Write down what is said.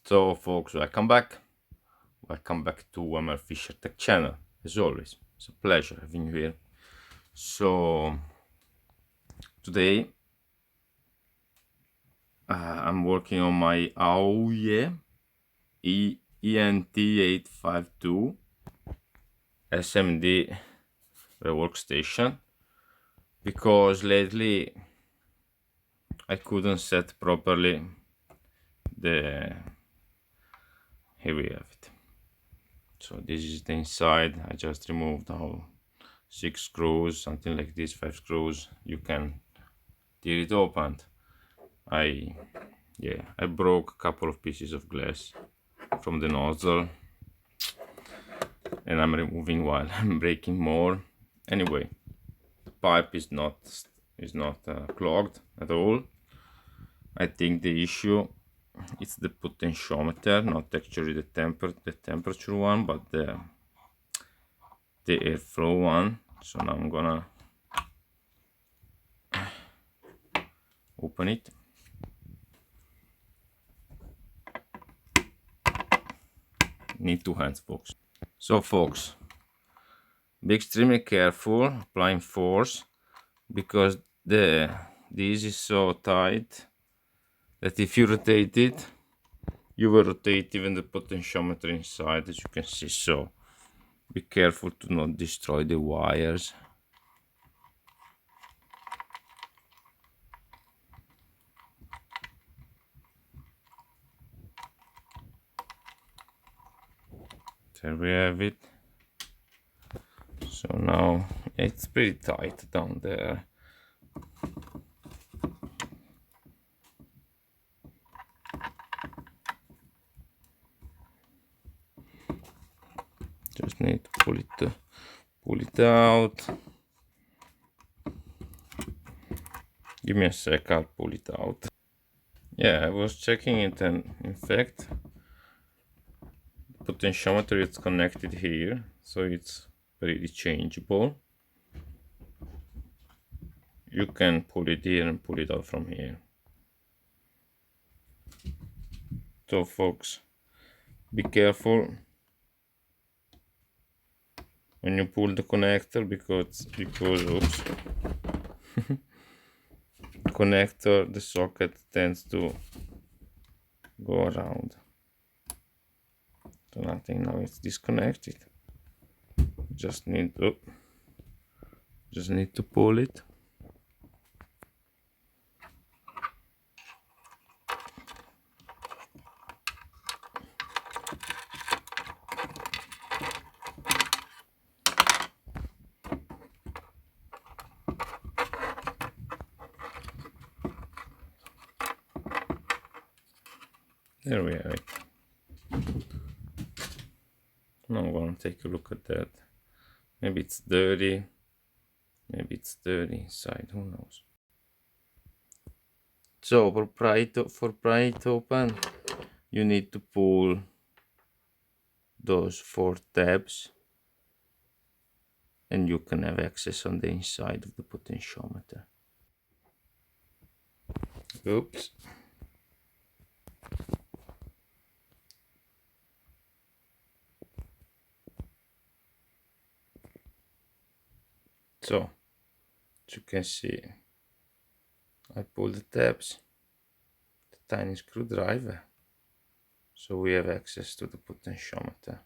So folks, welcome back. Welcome back to ML Fisher Tech channel. As always, it's a pleasure having you here. So today I'm working on my Aoyue Int 852 SMD Rework station because lately I couldn't set properly the here we have it. So this is the inside. I just removed all 6 screws, something like this, 5 screws. You can tear it open. I broke a couple of pieces of glass from the nozzle, and I'm removing while I'm breaking more. Anyway, the pipe is not clogged at all. I think the issue is the potentiometer, not actually the temperature one, but the airflow one. So now I'm gonna open it. Need 2 hands, folks. So folks, be extremely careful applying force because this is so tight that if you rotate it, you will rotate even the potentiometer inside, as you can see. So be careful to not destroy the wires. There we have it. So now it's pretty tight down there. Just need to pull it out. Give me a sec, I'll pull it out. Yeah, I was checking it, and in fact the potentiometer is connected here, so it's pretty changeable. You can pull it here and pull it out from here. So folks, be careful when you pull the connector because oops, connector, the socket tends to go around. So nothing, now it's disconnected. Just need to pull it. There we have it. Now I'm gonna take a look at that. Maybe it's dirty. Maybe it's dirty inside. Who knows? So for pry it open, you need to pull those 4 tabs, and you can have access on the inside of the potentiometer. Oops. So, as you can see, I pull the tabs, the tiny screwdriver, so we have access to the potentiometer.